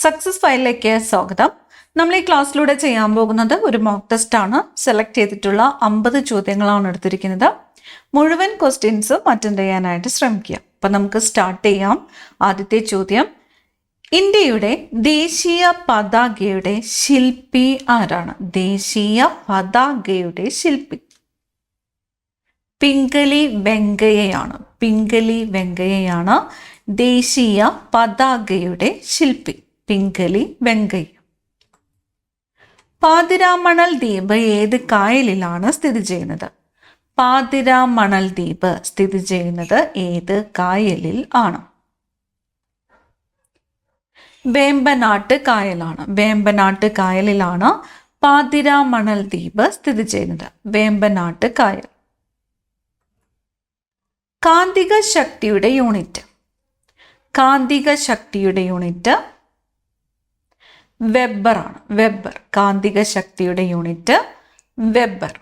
Success ഫയലിലേക്ക് സ്വാഗതം. നമ്മൾ ഈ ക്ലാസ്സിലൂടെ ചെയ്യാൻ പോകുന്നത് ഒരു മോക്ക് ടെസ്റ്റ് ആണ്. സെലക്ട് ചെയ്തിട്ടുള്ള 50 ചോദ്യങ്ങളാണ് എടുത്തിരിക്കുന്നത്. മുഴുവൻ ക്വസ്റ്റ്യൻസും അറ്റൻഡ് ചെയ്യാനായിട്ട് ശ്രമിക്കുക. അപ്പം നമുക്ക് സ്റ്റാർട്ട് ചെയ്യാം. ആദ്യത്തെ ചോദ്യം, ഇന്ത്യയുടെ ദേശീയ പതാകയുടെ ശില്പി ആരാണ്? ദേശീയ പതാകയുടെ ശില്പി പിംഗലി വെങ്കയ്യയാണ്. പിംഗലി വെങ്കയ്യയാണ് ദേശീയ പതാകയുടെ ശില്പി. പിംഗലി വെങ്കയ്യ. പാതിരാമണൽ ദ്വീപ് ഏത് കായലിലാണ് സ്ഥിതി ചെയ്യുന്നത്? പാതിരാമണൽ ദ്വീപ് സ്ഥിതി ചെയ്യുന്നത് ഏത് കായലിൽ ആണ്? വേമ്പനാട്ട് കായലാണ്. വേമ്പനാട്ട് കായലിലാണ് പാതിരാമണൽ ദ്വീപ് സ്ഥിതി ചെയ്യുന്നത്. വേമ്പനാട്ട് കായൽ. കാന്തിക ശക്തിയുടെ യൂണിറ്റ്. കാന്തിക ശക്തിയുടെ യൂണിറ്റ് വെബർ ആണ്. വെബർ. കാന്തിക ശക്തിയുടെ യൂണിറ്റ് വെബർ.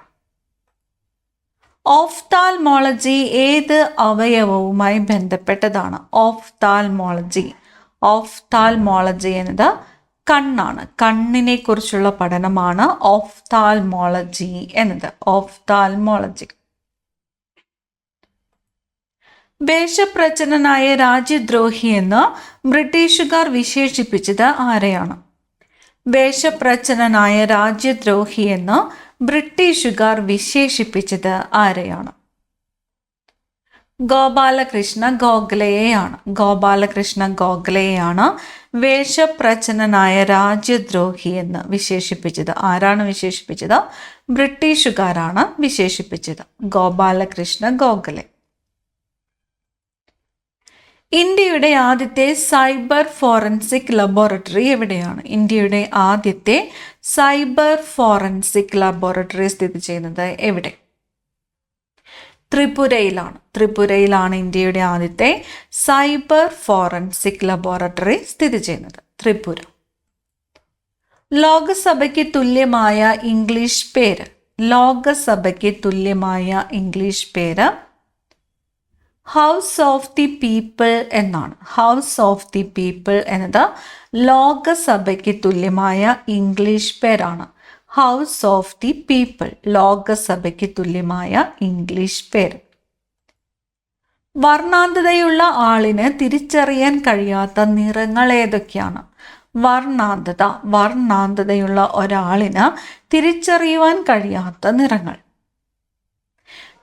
ഓഫ്താൽമോളജി ഏത് അവയവവുമായി ബന്ധപ്പെട്ടതാണ്? ഓഫ്താൽമോളജി. ഓഫ്താൽമോളജി എന്നത് കണ്ണാണ്. കണ്ണിനെ കുറിച്ചുള്ള പഠനമാണ് ഓഫ്താൽമോളജി എന്നത്. ഓഫ്താൽമോളജി. വേഷപ്രച്ഛന്നനായ രാജ്യദ്രോഹി എന്ന് ബ്രിട്ടീഷുകാർ വിശേഷിപ്പിച്ചത് ആരെയാണ്? വേഷപ്രച്ഛന്നനായ രാജ്യദ്രോഹി എന്ന് ബ്രിട്ടീഷുകാർ വിശേഷിപ്പിച്ചത് ആരെയാണ്? ഗോപാലകൃഷ്ണ ഗോഖലെയാണ്. ഗോപാലകൃഷ്ണ ഗോഖലെയാണ് വേഷപ്രച്ഛന്നനായ രാജ്യദ്രോഹി എന്ന് വിശേഷിപ്പിച്ചത്. ആരാണ് വിശേഷിപ്പിച്ചത്? ബ്രിട്ടീഷുകാരാണ് വിശേഷിപ്പിച്ചത്. ഗോപാലകൃഷ്ണ ഗോഖലെ. ഇന്ത്യയുടെ ആദ്യത്തെ സൈബർ ഫോറൻസിക് ലബോറട്ടറി എവിടെയാണ്? ഇന്ത്യയുടെ ആദ്യത്തെ സൈബർ ഫോറൻസിക് ലബോറട്ടറി സ്ഥിതി ചെയ്യുന്നത് എവിടെ? ത്രിപുരയിലാണ്. ത്രിപുരയിലാണ് ഇന്ത്യയുടെ ആദ്യത്തെ സൈബർ ഫോറൻസിക് ലബോറട്ടറി സ്ഥിതി ചെയ്യുന്നത്. ത്രിപുര. ലോകസഭയ്ക്ക് തുല്യമായ ഇംഗ്ലീഷ് പേര്. ലോകസഭയ്ക്ക് തുല്യമായ ഇംഗ്ലീഷ് പേര് ഹൗസ് ഓഫ് ദി പീപ്പിൾ എന്നാണ്. ഹൗസ് ഓഫ് ദി പീപ്പിൾ എന്നത് ലോകസഭയ്ക്ക് തുല്യമായ ഇംഗ്ലീഷ് പേരാണ്. ഹൗസ് ഓഫ് ദി പീപ്പിൾ ലോകസഭയ്ക്ക് തുല്യമായ ഇംഗ്ലീഷ് പേര്. വർണ്ണാന്തതയുള്ള ആളിന് തിരിച്ചറിയാൻ കഴിയാത്ത നിറങ്ങൾ ഏതൊക്കെയാണ്? വർണ്ണാന്തത. വർണ്ണാന്തതയുള്ള ഒരാളിന് തിരിച്ചറിയുവാൻ കഴിയാത്ത നിറങ്ങൾ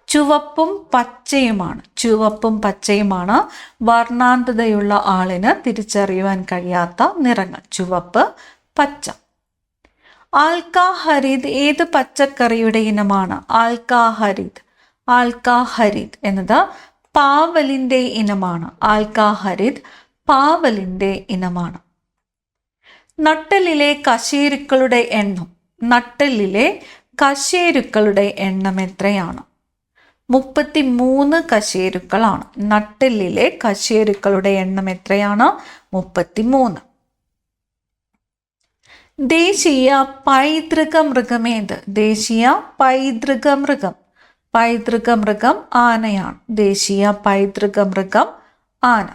ചുവപ്പും പച്ചയുമാണ്. ചുവപ്പും പച്ചയുമാണ് വർണ്ണാന്തതയുള്ള ആളിന് തിരിച്ചറിയുവാൻ കഴിയാത്ത നിറങ്ങൾ. ചുവപ്പ്, പച്ച. ആൽക്കാഹരിത് ഏത് പച്ചക്കറിയുടെ ഇനമാണ്? ആൽക്കാഹരിത്. ആൽക്കാഹരിത് എന്നത് പാവലിൻ്റെ ഇനമാണ്. ആൽക്കാഹരിത് പാവലിൻ്റെ ഇനമാണ്. നട്ടെല്ലിലെ കശേരുക്കളുടെ എണ്ണം. നട്ടെല്ലിലെ കശേരുക്കളുടെ എണ്ണം എത്രയാണ്? 33 കശേരുക്കളാണ്. നട്ടെല്ലിലെ കശേരുക്കളുടെ എണ്ണം എത്രയാണ്? 33. ദേശീയ പൈതൃക മൃഗമേത്? ദേശീയ പൈതൃക മൃഗം. പൈതൃക മൃഗം ആനയാണ്. ദേശീയ പൈതൃക മൃഗം ആന.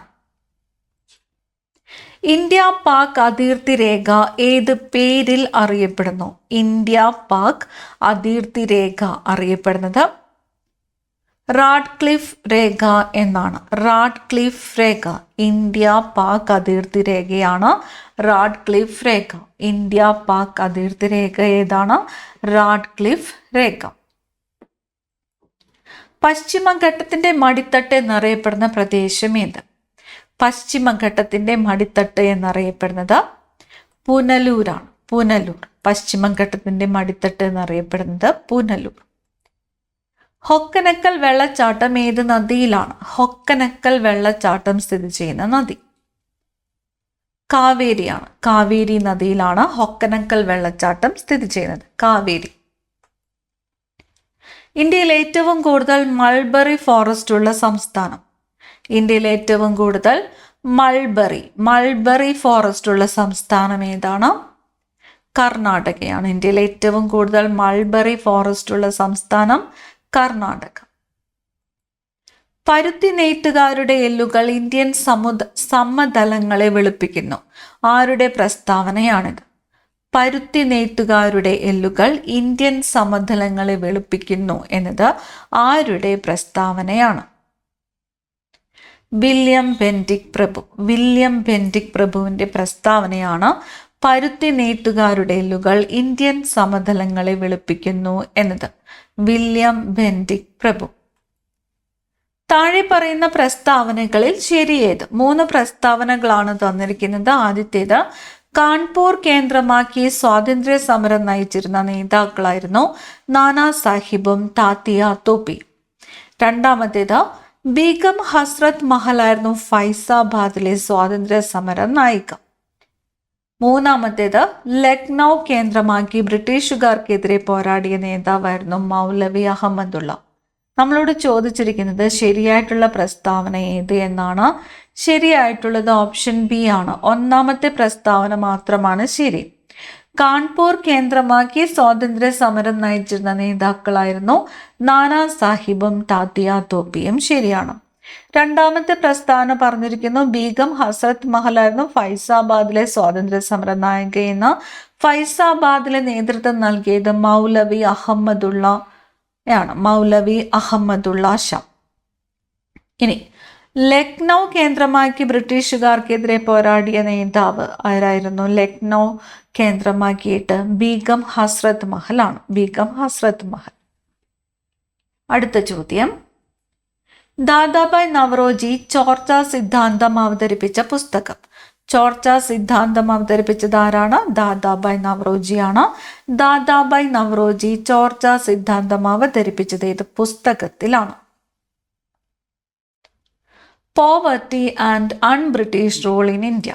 ഇന്ത്യ പാക് അതിർത്തി രേഖ ഏത് പേരിൽ അറിയപ്പെടുന്നു? ഇന്ത്യ പാക് അതിർത്തി രേഖ അറിയപ്പെടുന്നത് റാഡ്ക്ലിഫ് രേഖ എന്നാണ്. റാഡ്ക്ലിഫ് രേഖ. ഇന്ത്യ പാക് അതിർത്തി രേഖയാണ് റാഡ്ക്ലിഫ് രേഖ. ഇന്ത്യ പാക് അതിർത്തി രേഖ ഏതാണ്? റാഡ്ക്ലിഫ് രേഖ. പശ്ചിമഘട്ടത്തിന്റെ മടിത്തട്ട് എന്നറിയപ്പെടുന്ന പ്രദേശം ഏത്? പശ്ചിമഘട്ടത്തിന്റെ മടിത്തട്ട് എന്നറിയപ്പെടുന്നത് പുനലൂരാണ്. പുനലൂർ. പശ്ചിമഘട്ടത്തിന്റെ മടിത്തട്ട് എന്നറിയപ്പെടുന്നത് പുനലൂർ. ഹൊക്കനക്കൽ വെള്ളച്ചാട്ടം ഏത് നദിയിലാണ്? ഹൊക്കനക്കൽ വെള്ളച്ചാട്ടം സ്ഥിതി ചെയ്യുന്ന നദി കാവേരിയാണ്. കാവേരി നദിയിലാണ് ഹൊക്കനക്കൽ വെള്ളച്ചാട്ടം സ്ഥിതി ചെയ്യുന്നത്. കാവേരി. ഇന്ത്യയിൽ ഏറ്റവും കൂടുതൽ മൾബറി ഫോറസ്റ്റ് ഉള്ള സംസ്ഥാനം. ഇന്ത്യയിൽ ഏറ്റവും കൂടുതൽ മൾബറി ഫോറസ്റ്റ് ഉള്ള സംസ്ഥാനം ഏതാണ്? കർണാടകയാണ്. ഇന്ത്യയിൽ ഏറ്റവും കൂടുതൽ മൾബറി ഫോറസ്റ്റ് ഉള്ള സംസ്ഥാനം കർണാടക. പരുത്തി നെയ്ത്തുകാരുടെ എല്ലുകൾ ഇന്ത്യൻ സമതലങ്ങളെ വെളുപ്പിക്കുന്നു. ആരുടെ പ്രസ്താവനയാണിത്? പരുത്തി നെയ്ത്തുകാരുടെ എല്ലുകൾ ഇന്ത്യൻ സമതലങ്ങളെ വെളുപ്പിക്കുന്നു എന്നത് ആരുടെ പ്രസ്താവനയാണ്? വില്യം ബെന്റിക് പ്രഭു. വില്യം ബെന്റിക് പ്രഭുവിൻ്റെ പ്രസ്താവനയാണ് പരുത്തി നെയ്ത്തുകാരുടെ എല്ലുകൾ ഇന്ത്യൻ സമതലങ്ങളെ വെളുപ്പിക്കുന്നു എന്നത്. വില്യം ബെന്റിക് പ്രഭു. താഴെ പറയുന്ന പ്രസ്താവനകളിൽ ശരിയേത്? 3 പ്രസ്താവനകളാണ് തന്നിരിക്കുന്നത്. ആദ്യത്തേത്, കാൺപൂർ കേന്ദ്രമാക്കി സ്വാതന്ത്ര്യ സമരം നയിച്ചിരുന്ന നേതാക്കളായിരുന്നു നാനാ സാഹിബും താത്തിയ തോപ്പിയും. രണ്ടാമത്തേത്, ബീഗം ഹസ്രത്ത് മഹലായിരുന്നു ഫൈസാബാദിലെ സ്വാതന്ത്ര്യ സമര നായിക. മൂന്നാമത്തേത്, ലക്നൗ കേന്ദ്രമാക്കി ബ്രിട്ടീഷുകാർക്കെതിരെ പോരാടിയ നേതാവായിരുന്നു മൗലവി അഹമ്മദുള്ള. നമ്മളോട് ചോദിച്ചിരിക്കുന്നത് ശരിയായിട്ടുള്ള പ്രസ്താവന ഏത് എന്നാണ്. ശരിയായിട്ടുള്ളത് ഓപ്ഷൻ ബി ആണ്. ഒന്നാമത്തെ പ്രസ്താവന മാത്രമാണ് ശരി. കാൺപൂർ കേന്ദ്രമാക്കി സ്വാതന്ത്ര്യ സമരം നയിച്ചിരുന്ന നേതാക്കളായിരുന്നു നാനാ സാഹിബും താത്തിയ തോപ്പിയും. ശരിയാണ്. രണ്ടാമത്തെ പ്രസ്താവന പറഞ്ഞിരിക്കുന്നു ബീഗം ഹസ്രത്ത് മഹലായിരുന്നു ഫൈസാബാദിലെ സ്വാതന്ത്ര്യ സമര നായികയെന്ന്. ഫൈസാബാദിലെ നേതൃത്വം നൽകിയത് മൗലവി അഹമ്മദുള്ള ആണ്. മൗലവി അഹമ്മദുള്ള ഷാ. ഇനി ലക്നൗ കേന്ദ്രമാക്കി ബ്രിട്ടീഷുകാർക്കെതിരെ പോരാടിയ നേതാവ് ആരായിരുന്നു? ലക്നൗ കേന്ദ്രമാക്കിയിട്ട് ബീഗം ഹസ്രത്ത് മഹലാണ്. ബീഗം ഹസ്രത്ത് മഹൽ. അടുത്ത ചോദ്യം, ദാദാഭായ് നവറോജി ചോർച്ച സിദ്ധാന്തം അവതരിപ്പിച്ച പുസ്തകം. ചോർച്ച സിദ്ധാന്തം അവതരിപ്പിച്ചത് ആരാണ്? ദാദാഭായ് നവറോജിയാണ്. ദാദാഭായ് നവറോജി ചോർച്ച സിദ്ധാന്തം അവതരിപ്പിച്ചത് ഏത് പുസ്തകത്തിലാണ്? Poverty and un-British rule in India.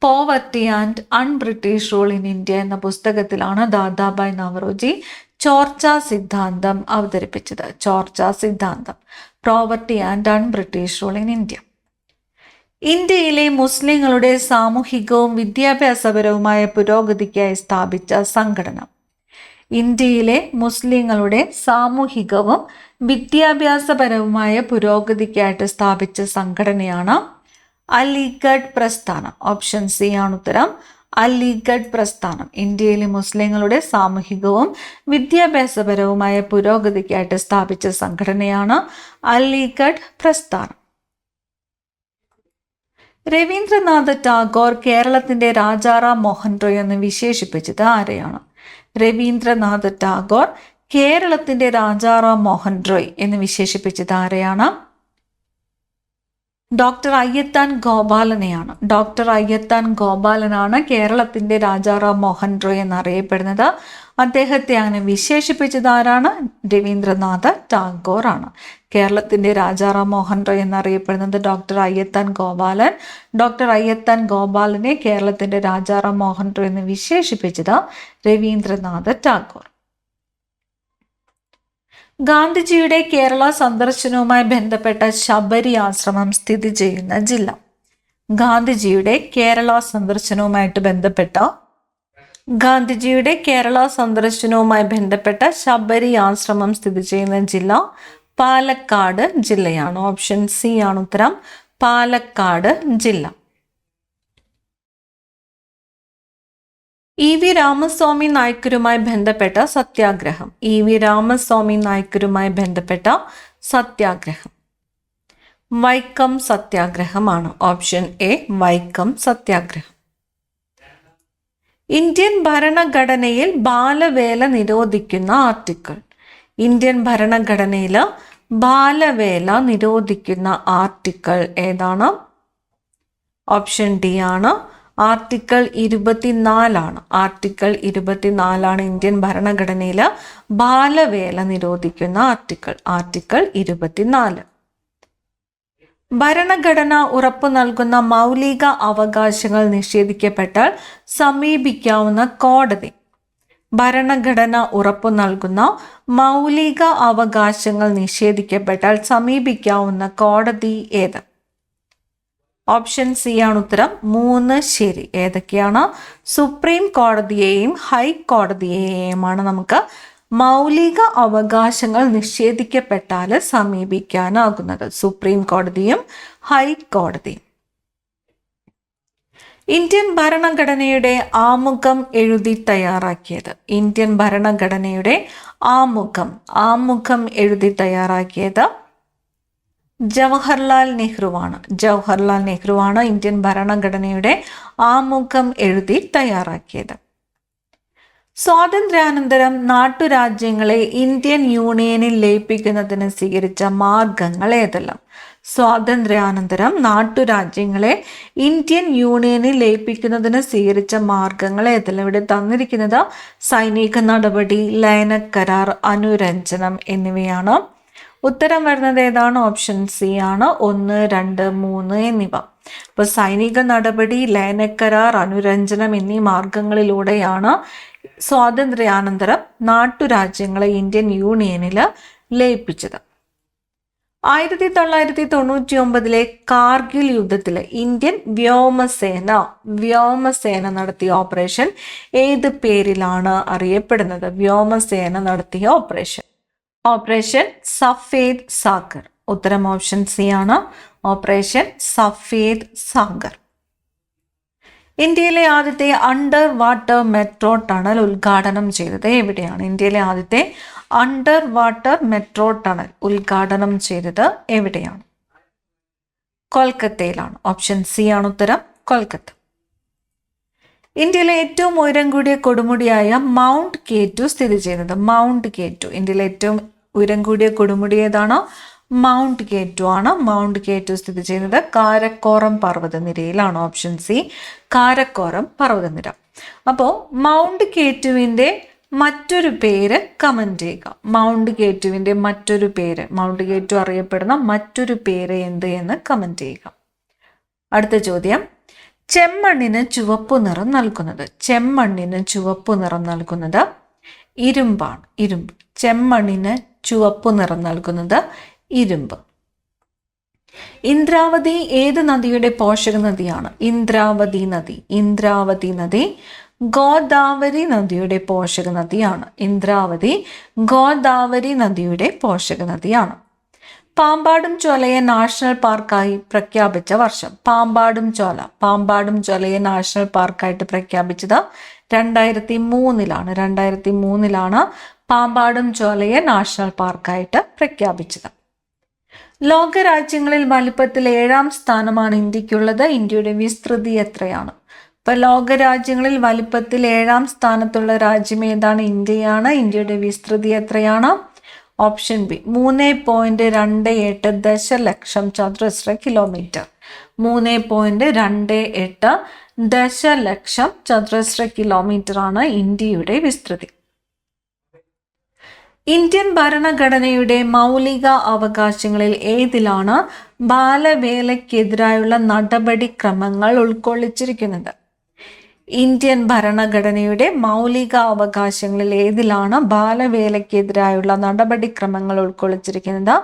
Poverty and un-British rule in India എന്ന പുസ്തകത്തിലാണ് ദാദാഭായ് നവറോജി ചോർച്ച സിദ്ധാന്തം അവതരിപ്പിച്ചത്. ചോർച്ച സിദ്ധാന്തം, poverty and un-British rule in India. ഇന്ത്യയിലെ മുസ്ലിങ്ങളുടെ സാമൂഹികവും വിദ്യാഭ്യാസപരവുമായ പുരോഗതിക്കായി സ്ഥാപിച്ച സംഘടന. ഇന്ത്യയിലെ മുസ്ലിങ്ങളുടെ സാമൂഹികവും വിദ്യാഭ്യാസപരവുമായ പുരോഗതിക്കായിട്ട് സ്ഥാപിച്ച സംഘടനയാണ് അലിഗഡ് പ്രസ്ഥാനം. ഓപ്ഷൻ സി ആണ് ഉത്തരം. അലിഗഡ് പ്രസ്ഥാനം ഇന്ത്യയിലെ മുസ്ലിങ്ങളുടെ സാമൂഹികവും വിദ്യാഭ്യാസപരവുമായ പുരോഗതിക്കായിട്ട് സ്ഥാപിച്ച സംഘടനയാണ് അലിഗഡ് പ്രസ്ഥാനം. രവീന്ദ്രനാഥ ടാഗോർ കേരളത്തിന്റെ രാജാറാം മോഹൻ റോയ് എന്ന് വിശേഷിപ്പിച്ചത് ആരെയാണ്? രവീന്ദ്രനാഥ ടാഗോർ കേരളത്തിന്റെ രാജാറാം മോഹൻ റോയ് എന്ന് വിശേഷിപ്പിച്ചത് ആരെയാണ്? ഡോക്ടർ അയ്യത്താൻ ഗോപാലനെയാണ്. ഡോക്ടർ അയ്യത്താൻ ഗോപാലനാണ് കേരളത്തിന്റെ രാജാറാം മോഹൻ റോയ് എന്നറിയപ്പെടുന്നത്. അദ്ദേഹത്തെ അങ്ങനെ വിശേഷിപ്പിച്ചത് ആരാണ്? രവീന്ദ്രനാഥ ടാഗോർ ആണ്. കേരളത്തിന്റെ രാജാറാം മോഹൻ റോയ് എന്നറിയപ്പെടുന്നത് ഡോക്ടർ അയ്യത്താൻ ഗോപാലൻ. ഡോക്ടർ അയ്യത്താൻ ഗോപാലനെ കേരളത്തിന്റെ രാജാറാം മോഹൻ റോയ് എന്ന് വിശേഷിപ്പിച്ചത് രവീന്ദ്രനാഥ ടാഗോർ. ഗാന്ധിജിയുടെ കേരള സന്ദർശനവുമായി ബന്ധപ്പെട്ട ശബരി ആശ്രമം സ്ഥിതി ചെയ്യുന്ന ജില്ല. ഗാന്ധിജിയുടെ കേരള സന്ദർശനവുമായി ബന്ധപ്പെട്ട ശബരി ആശ്രമം സ്ഥിതി ചെയ്യുന്ന ജില്ല പാലക്കാട് ജില്ലയാണ്. ഓപ്ഷൻ സി ആണ് ഉത്തരം. പാലക്കാട് ജില്ല. ഇ വി രാമസ്വാമി നായ്ക്കരുമായി ബന്ധപ്പെട്ട സത്യാഗ്രഹം. ഇ വി രാമസ്വാമി നായ്ക്കരുമായി ബന്ധപ്പെട്ട സത്യാഗ്രഹം വൈക്കം സത്യാഗ്രഹമാണ്. ഓപ്ഷൻ എ വൈക്കം സത്യാഗ്രഹം. ഇന്ത്യൻ ഭരണഘടനയിൽ ബാലവേല നിരോധിക്കുന്ന ആർട്ടിക്കിൾ. ഇന്ത്യൻ ഭരണഘടനയിൽ ബാലവേല നിരോധിക്കുന്ന ആർട്ടിക്കിൾ ഏതാണ്? ഓപ്ഷൻ ഡി ആണ്. ആർട്ടിക്കിൾ 24 ആർട്ടിക്കിൾ 24 ഇന്ത്യൻ ഭരണഘടനയിൽ ബാലവേല നിരോധിക്കുന്ന ആർട്ടിക്കിൾ 24. ഭരണഘടന ഉറപ്പു നൽകുന്ന മൗലിക അവകാശങ്ങൾ നിഷേധിക്കപ്പെട്ടാൽ സമീപിക്കാവുന്ന കോടതി. ഭരണഘടന ഉറപ്പു നൽകുന്ന മൗലിക അവകാശങ്ങൾ നിഷേധിക്കപ്പെട്ടാൽ സമീപിക്കാവുന്ന കോടതി ഏത്? ഓപ്ഷൻ സി ആണ് ഉത്തരം. 3 ശരി. ഏതൊക്കെയാണ്? സുപ്രീം കോടതിയെയും ഹൈക്കോടതിയെയുമാണ് നമുക്ക് മൗലിക അവകാശങ്ങൾ നിഷേധിക്കപ്പെട്ടാൽ സമീപിക്കാനാകുന്നത്? സുപ്രീം കോടതിയും ഹൈക്കോടതിയും. ഇന്ത്യൻ ഭരണഘടനയുടെ ആമുഖം എഴുതി തയ്യാറാക്കിയത്? ഇന്ത്യൻ ഭരണഘടനയുടെ ആമുഖം എഴുതി തയ്യാറാക്കിയത് ജവഹർലാൽ നെഹ്റുവാണ് ഇന്ത്യൻ ഭരണഘടനയുടെ ആമുഖം എഴുതി തയ്യാറാക്കിയത്. സ്വാതന്ത്ര്യാനന്തരം നാട്ടുരാജ്യങ്ങളെ ഇന്ത്യൻ യൂണിയനിൽ ലയിപ്പിക്കുന്നതിന് സ്വീകരിച്ച മാർഗങ്ങൾ ഏതെല്ലാം? സ്വാതന്ത്ര്യാനന്തരം നാട്ടുരാജ്യങ്ങളെ ഇന്ത്യൻ യൂണിയനിൽ ലയിപ്പിക്കുന്നതിന് സ്വീകരിച്ച മാർഗങ്ങൾ ഏതെല്ലാം? ഇവിടെ തന്നിരിക്കുന്നത് സൈനിക നടപടി, ലയനക്കരാർ, അനുരഞ്ജനം എന്നിവയാണ്. ഉത്തരം വരുന്നത് ഏതാണ്? ഓപ്ഷൻ സി ആണ്. 1, 2, 3 എന്നിവ. അപ്പോൾ സൈനിക നടപടി, ലയനക്കരാർ, അനുരഞ്ജനം എന്നീ മാർഗങ്ങളിലൂടെയാണ് സ്വാതന്ത്ര്യാനന്തരം നാട്ടുരാജ്യങ്ങളെ ഇന്ത്യൻ യൂണിയനിൽ ലയിപ്പിച്ചത്. 1999 കാർഗിൽ യുദ്ധത്തിൽ ഇന്ത്യൻ വ്യോമസേന നടത്തിയ ഓപ്പറേഷൻ ഏത് പേരിലാണ് അറിയപ്പെടുന്നത്? വ്യോമസേന നടത്തിയ ഓപ്പറേഷൻ സഫേദ് സാഗർ. ഉത്തരം ഓപ്ഷൻ സി ആണ്. ഓപ്പറേഷൻ സഫേദ് സാഗർ. ഇന്ത്യയിലെ ആദ്യത്തെ അണ്ടർ വാട്ടർ മെട്രോ ടണൽ ഉദ്ഘാടനം ചെയ്തത് എവിടെയാണ്? ഇന്ത്യയിലെ ആദ്യത്തെ അണ്ടർ വാട്ടർ മെട്രോ ടണൽ ഉദ്ഘാടനം ചെയ്തത് എവിടെയാണ്? കൊൽക്കത്തയിലാണ്. ഓപ്ഷൻ സി ആണ് ഉത്തരം. കൊൽക്കത്ത. ഇന്ത്യയിലെ ഏറ്റവും ഉയരം കൂടിയ കൊടുമുടിയായ മൗണ്ട് K2 സ്ഥിതി ചെയ്യുന്നത്? ഇന്ത്യയിലെ ഏറ്റവും ഉയരം കൂടിയ കൊടുമുടി ഏതാണ്? മൗണ്ട് K2 ആണ്. മൗണ്ട് K2 സ്ഥിതി ചെയ്യുന്നത് കാരക്കോറം പർവ്വതനിരയിലാണ്. ഓപ്ഷൻ സി, കാരക്കോറം പർവ്വതനിര. അപ്പോൾ മൗണ്ട് K2വിൻ്റെ മറ്റൊരു പേര് കമന്റ് ചെയ്യുക. മൗണ്ട് K2വിൻ്റെ മറ്റൊരു പേര്, മൗണ്ട് K2 അറിയപ്പെടുന്ന മറ്റൊരു പേര് എന്ത് എന്ന് കമന്റ് ചെയ്യുക. അടുത്ത ചോദ്യം, ചെമ്മണ്ണിന് ചുവപ്പ് നിറം നൽകുന്നത് ഇരുമ്പാണ്. ചെമ്മണ്ണിന് ചുവപ്പ് നിറം നൽകുന്നത് ഇരുമ്പ്. ഇന്ദ്രാവതി ഏത് നദിയുടെ പോഷക നദിയാണ്? ഇന്ദ്രാവതി നദി ഗോദാവരി നദിയുടെ പോഷക നദിയാണ്. ഇന്ദ്രാവതി ഗോദാവരി നദിയുടെ പോഷക നദിയാണ്. പാമ്പാടും ചോലയെ നാഷണൽ പാർക്കായി പ്രഖ്യാപിച്ച വർഷം? പാമ്പാടും ചോലയെ നാഷണൽ പാർക്കായിട്ട് പ്രഖ്യാപിച്ചത് 2003 2003 പാമ്പാടും ചോലയെ നാഷണൽ പാർക്കായിട്ട് പ്രഖ്യാപിച്ചത്. ലോകരാജ്യങ്ങളിൽ വലിപ്പത്തിൽ 7ാം സ്ഥാനമാണ് ഇന്ത്യക്കുള്ളത്. ഇന്ത്യയുടെ വിസ്തൃതി എത്രയാണ്? ഇപ്പൊ ലോകരാജ്യങ്ങളിൽ വലിപ്പത്തിൽ 7ാം സ്ഥാനത്തുള്ള രാജ്യം ഏതാണ്? ഇന്ത്യയാണ്. ഇന്ത്യയുടെ വിസ്തൃതി എത്രയാണ്? ഓപ്ഷൻ ബി, 3.28 ദശലക്ഷം ചതുരശ്ര കിലോമീറ്റർ. 3.28 ദശലക്ഷം ചതുരശ്ര കിലോമീറ്റർ ആണ് ഇന്ത്യയുടെ വിസ്തൃതി. ഇന്ത്യൻ ഭരണഘടനയുടെ മൗലിക അവകാശങ്ങളിൽ ഏതിലാണ് ബാലവേലയ്ക്കെതിരായുള്ള നടപടിക്രമങ്ങൾ ഉൾക്കൊള്ളിച്ചിരിക്കുന്നത്? ഇന്ത്യൻ ഭരണഘടനയുടെ മൗലിക അവകാശങ്ങളിൽ ഏതിലാണ് ബാലവേലയ്ക്കെതിരായുള്ള നടപടിക്രമങ്ങൾ ഉൾക്കൊള്ളിച്ചിരിക്കുന്നത്?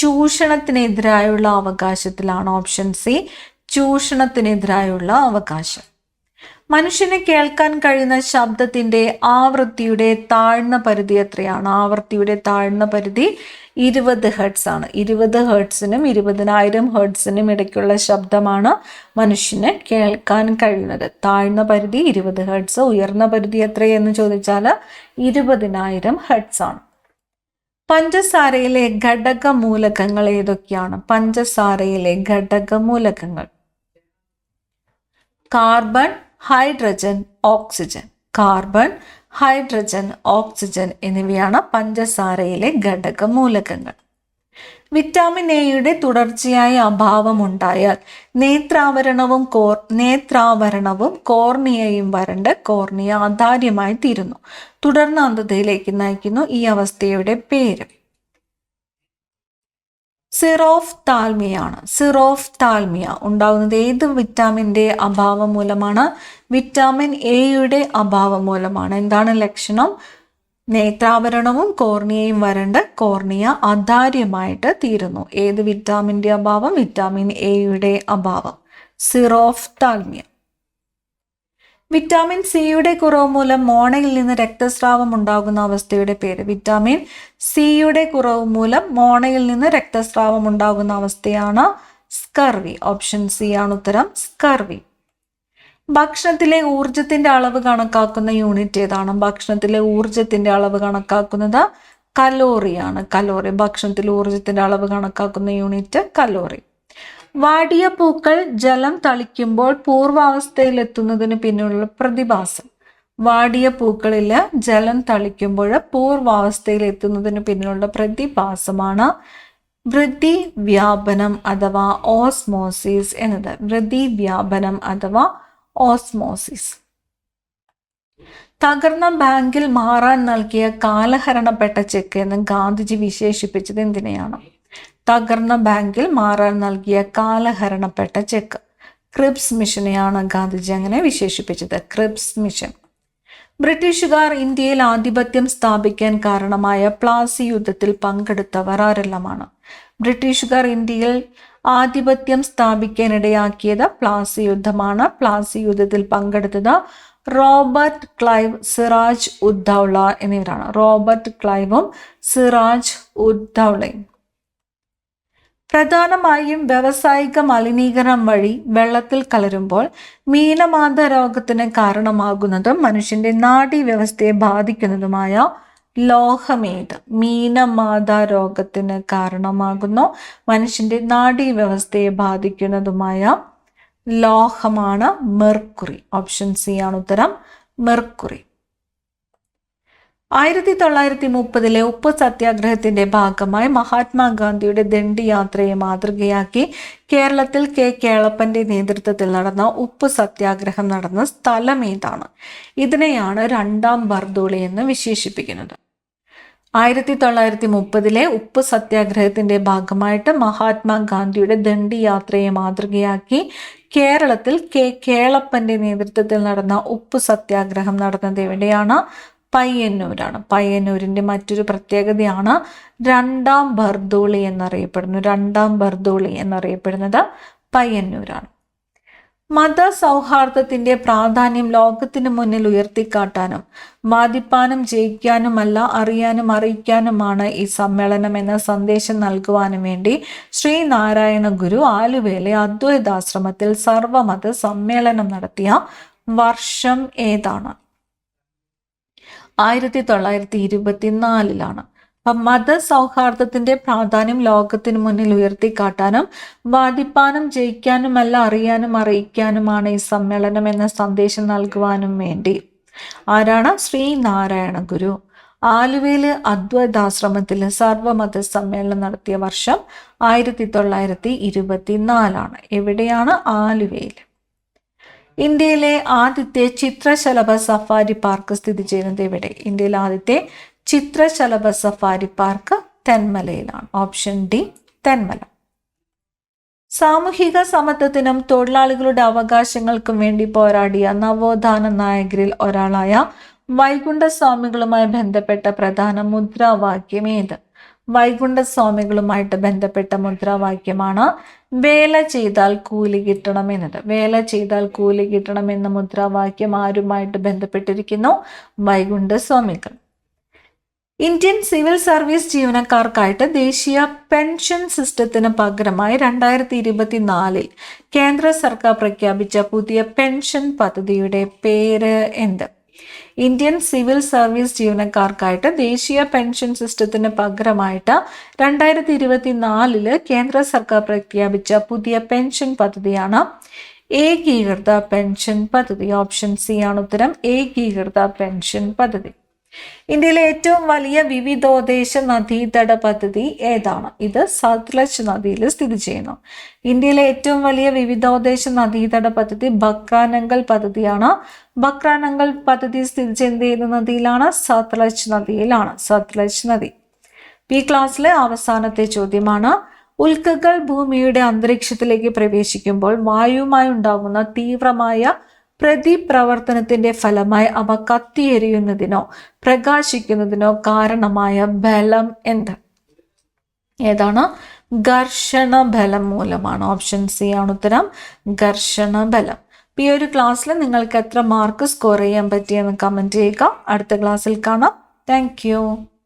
ചൂഷണത്തിനെതിരായുള്ള അവകാശത്തിലാണ്. ഓപ്ഷൻ സി, ചൂഷണത്തിനെതിരായുള്ള അവകാശം. മനുഷ്യന് കേൾക്കാൻ കഴിയുന്ന ശബ്ദത്തിന്റെ ആവൃത്തിയുടെ താഴ്ന്ന പരിധി എത്രയാണ്? ആവൃത്തിയുടെ താഴ്ന്ന പരിധി 20 ഹെർട്സ് ആണ്. 20 ഹെർട്സിനും 20,000 ഹെർട്സിനും ഇടയ്ക്കുള്ള ശബ്ദമാണ് മനുഷ്യന് കേൾക്കാൻ കഴിയുന്നത്. താഴ്ന്ന പരിധി 20 ഹെർട്സ്, ഉയർന്ന പരിധി എത്രയെന്ന് ചോദിച്ചാൽ 20,000 ഹെർട്സ് ആണ്. പഞ്ചസാരയിലെ ഘടകമൂലകങ്ങൾ ഏതൊക്കെയാണ്? പഞ്ചസാരയിലെ ഘടകമൂലകങ്ങൾ കാർബൺ, ഹൈഡ്രജൻ, ഓക്സിജൻ എന്നിവയാണ് പഞ്ചസാരയിലെ ഘടകമൂലകങ്ങൾ. വിറ്റാമിൻ എയുടെ തുടർച്ചയായ അഭാവം ഉണ്ടായാൽ നേത്രാവരണവും കോർണിയയും വരണ്ട് കോർണിയ അധാര്യമായി തീരുന്നു. തുടർന്ന് അന്ധതയിലേക്ക് നയിക്കുന്നു. ഈ അവസ്ഥയുടെ പേര് സിറോഫ്താൽമിയ ഉണ്ടാകുന്നത് ഏത് വിറ്റാമിൻ്റെ അഭാവം മൂലമാണ്? വിറ്റാമിൻ എയുടെ അഭാവം മൂലമാണ്. എന്താണ് ലക്ഷണം? നേത്രാവരണവും കോർണിയയും വരണ്ട് കോർണിയ അധാര്യമായിട്ട് തീരുന്നു. ഏത് വിറ്റാമിൻ്റെ അഭാവം? വിറ്റാമിൻ എയുടെ അഭാവം. സിറോഫ്താൽമിയ. വിറ്റാമിൻ സിയുടെ കുറവ് മൂലം മോണയിൽ നിന്ന് രക്തസ്രാവം ഉണ്ടാകുന്ന അവസ്ഥയുടെ പേര്. വിറ്റാമിൻ സിയുടെ കുറവ് മൂലം മോണയിൽ നിന്ന് രക്തസ്രാവം ഉണ്ടാകുന്ന അവസ്ഥയാണ് സ്കർവി. ഓപ്ഷൻ സി ആണ് ഉത്തരം, സ്കർവി. ഭക്ഷണത്തിലെ ഊർജത്തിന്റെ അളവ് കണക്കാക്കുന്ന യൂണിറ്റ് ഏതാണ്? ഭക്ഷണത്തിലെ ഊർജത്തിന്റെ അളവ് കണക്കാക്കുന്നത് കലോറിയാണ്. കലോറി. ഭക്ഷണത്തിലെ ഊർജത്തിന്റെ അളവ് കണക്കാക്കുന്ന യൂണിറ്റ് കലോറി. വാടിയ പൂക്കൾ ജലം തളിക്കുമ്പോൾ പൂർവാവസ്ഥയിൽ എത്തുന്നതിന് പിന്നിലുള്ള പ്രതിഭാസം. വാടിയ പൂക്കളിൽ ജലം തളിക്കുമ്പോൾ പൂർവാവസ്ഥയിൽ എത്തുന്നതിന് പിന്നിലുള്ള പ്രതിഭാസമാണ് വൃതിവ്യാപനം അഥവാ ഓസ്മോസിസ് എന്നത്. വൃതിവ്യാപനം അഥവാ ഓസ്മോസിസ്. തകർന്ന ബാങ്കിൽ മാറാൻ നൽകിയ കാലഹരണപ്പെട്ട ചെക്ക് എന്ന് ഗാന്ധിജി വിശേഷിപ്പിച്ചത് എന്തിനെയാണ്? തകർന്ന ബാങ്കിൽ മാറാൻ നൽകിയ കാലഹരണപ്പെട്ട ചെക്ക്. ക്രിപ്സ് മിഷനെയാണ് ഗാന്ധിജി അങ്ങനെ വിശേഷിപ്പിച്ചത്. Cripps mission. ബ്രിട്ടീഷുകാർ ഇന്ത്യയിൽ ആധിപത്യം സ്ഥാപിക്കാൻ കാരണമായ പ്ലാസി യുദ്ധത്തിൽ പങ്കെടുത്തവർ ആരെല്ലാമാണ്? ബ്രിട്ടീഷുകാർ ഇന്ത്യയിൽ ആധിപത്യം സ്ഥാപിക്കാനിടയാക്കിയത് പ്ലാസി യുദ്ധമാണ്. പ്ലാസി യുദ്ധത്തിൽ പങ്കെടുത്തത് റോബർട്ട് ക്ലൈവ്, സിറാജ് ഉദ് ദൗള എന്നിവരാണ്. റോബർട്ട് ക്ലൈവും സിറാജ് ഉദ് ദൗളയും. പ്രധാനമായും വ്യാവസായിക മലിനീകരണം വഴി വെള്ളത്തിൽ കലരുമ്പോൾ മീനമാത രോഗത്തിന് കാരണമാകുന്നതും മനുഷ്യന്റെ നാഡീവ്യവസ്ഥയെ ബാധിക്കുന്നതുമായ ലോഹമേത്? മീനമാത രോഗത്തിന് കാരണമാകുന്നു, മനുഷ്യന്റെ നാഡീവ്യവസ്ഥയെ ബാധിക്കുന്നതുമായ ലോഹമാണ് മെർക്കുറി. ഓപ്ഷൻ സി ആണ് ഉത്തരം, മെർക്കുറി. 1930 ഉപ്പ് സത്യാഗ്രഹത്തിന്റെ ഭാഗമായി മഹാത്മാഗാന്ധിയുടെ ദണ്ഡി യാത്രയെ മാതൃകയാക്കി കേരളത്തിൽ കെ കേളപ്പന്റെ നേതൃത്വത്തിൽ നടന്ന ഉപ്പ് സത്യാഗ്രഹം നടന്ന സ്ഥലം ഏതാണ്? ഇതിനെയാണ് രണ്ടാം ബർദോളി എന്ന് വിശേഷിപ്പിക്കുന്നത്. 1930 ഉപ്പ് സത്യാഗ്രഹത്തിന്റെ ഭാഗമായിട്ട് മഹാത്മാഗാന്ധിയുടെ ദണ്ഡി യാത്രയെ മാതൃകയാക്കി കേരളത്തിൽ കെ കേളപ്പന്റെ നേതൃത്വത്തിൽ നടന്ന ഉപ്പ് സത്യാഗ്രഹം നടന്നത് എവിടെയാണ്? പയ്യന്നൂരാണ്. പയ്യന്നൂരിന്റെ മറ്റൊരു പ്രത്യേകതയാണ് രണ്ടാം ബർദോളി എന്നറിയപ്പെടുന്നു. രണ്ടാം ബർദോളി എന്നറിയപ്പെടുന്നത് പയ്യന്നൂരാണ്. മതസൗഹാർദ്ദത്തിന്റെ പ്രാധാന്യം ലോകത്തിന് മുന്നിൽ ഉയർത്തിക്കാട്ടാനും വാദിപ്പാനും ജയിക്കാനുമല്ല അറിയാനും അറിയിക്കാനുമാണ് ഈ സമ്മേളനം എന്ന സന്ദേശം നൽകുവാനും വേണ്ടി ശ്രീനാരായണ ഗുരു ആലുവയിലെ അദ്വൈതാശ്രമത്തിൽ സർവമത സമ്മേളനം നടത്തിയ വർഷം ഏതാണ്? 1924. അപ്പം മതസൗഹാർദ്ദത്തിന്റെ പ്രാധാന്യം ലോകത്തിന് മുന്നിൽ ഉയർത്തിക്കാട്ടാനും വാദിപ്പാനും ജയിക്കാനുമല്ല അറിയാനും അറിയിക്കാനുമാണ് ഈ സമ്മേളനം എന്ന സന്ദേശം നൽകുവാനും വേണ്ടി ആരാണ്? ശ്രീനാരായണ ഗുരു ആലുവയിലെ അദ്വൈതാശ്രമത്തിൽ സർവമത സമ്മേളനം നടത്തിയ വർഷം 1924. എവിടെയാണ്? ആലുവയിൽ. ഇന്ത്യയിലെ ആദ്യത്തെ ചിത്രശലഭ സഫാരി പാർക്ക് സ്ഥിതി ചെയ്യുന്നത് എവിടെ? ഇന്ത്യയിലെ ആദ്യത്തെ ചിത്രശലഭ സഫാരി പാർക്ക് തെന്മലയിലാണ്. Option D, Thenmala. സാമൂഹിക സമത്വത്തിനും തൊഴിലാളികളുടെ അവകാശങ്ങൾക്കും വേണ്ടി പോരാടിയ നവോത്ഥാന നായകരിൽ ഒരാളായ വൈകുണ്ഠസ്വാമികളുമായി ബന്ധപ്പെട്ട പ്രധാന മുദ്രാവാക്യം ഏത്? വൈകുണ്ഠസ്വാമികളുമായിട്ട് ബന്ധപ്പെട്ട മുദ്രാവാക്യമാണ് വേല ചെയ്താൽ കൂലി കിട്ടണം എന്നത്. വേല ചെയ്താൽ കൂലി കിട്ടണം എന്ന മുദ്രാവാക്യം ആരുമായിട്ട് ബന്ധപ്പെട്ടിരിക്കുന്നു? വൈകുണ്ഠസ്വാമികൾ. ഇന്ത്യൻ സിവിൽ സർവീസ് ജീവനക്കാർക്കായിട്ട് ദേശീയ പെൻഷൻ സിസ്റ്റത്തിന് പകരമായി 2024 കേന്ദ്ര സർക്കാർ പ്രഖ്യാപിച്ച പുതിയ പെൻഷൻ പദ്ധതിയുടെ പേര് എന്ത്? ഇന്ത്യൻ സിവിൽ സർവീസ് ജീവനക്കാർക്കായിട്ട് ദേശീയ പെൻഷൻ സിസ്റ്റത്തിന് പകരമായിട്ട് 2024 കേന്ദ്ര സർക്കാർ പ്രഖ്യാപിച്ച പുതിയ പെൻഷൻ പദ്ധതിയാണ് ഏകീകൃത പെൻഷൻ പദ്ധതി. ഓപ്ഷൻ സി ആണ് ഉത്തരം, ഏകീകൃത പെൻഷൻ പദ്ധതി. ഇന്ത്യയിലെ ഏറ്റവും വലിയ വിവിധോദ്ദേശ നദീതട പദ്ധതി ഏതാണ്? ഇത് സത്ലജ് നദിയിൽ സ്ഥിതി ചെയ്യുന്നു. ഇന്ത്യയിലെ ഏറ്റവും വലിയ വിവിധോദ്ദേശ നദീതട പദ്ധതി ബക്രാനങ്കൽ പദ്ധതിയാണ്. ബക്രാനങ്കൽ പദ്ധതി സ്ഥിതി ചെയ്യുന്ന നദിയിലാണ്? സത്ലജ് നദിയിലാണ്. സത്ലജ് നദി. ഈ ക്ലാസ്സിലെ അവസാനത്തെ ചോദ്യമാണ്. ഉൽക്കകൾ ഭൂമിയുടെ അന്തരീക്ഷത്തിലേക്ക് പ്രവേശിക്കുമ്പോൾ വായുവുമായി ഉണ്ടാകുന്ന തീവ്രമായ പ്രതിപ്രവർത്തനത്തിന്റെ ഫലമായി അവ കത്തിയെരിയുന്നതിനോ പ്രകാശിക്കുന്നതിനോ കാരണമായ ബലം എന്ത്? ഏതാണ്? ഘർഷണ ബലം മൂലമാണ്. ഓപ്ഷൻ സി ആണ് ഉത്തരം, ഘർഷണ ബലം. ഈ ഒരു ക്ലാസ്സിൽ നിങ്ങൾക്ക് എത്ര മാർക്ക് സ്കോർ ചെയ്യാൻ പറ്റിയെന്ന് കമൻറ്റ് ചെയ്യുക. അടുത്ത ക്ലാസ്സിൽ കാണാം. താങ്ക്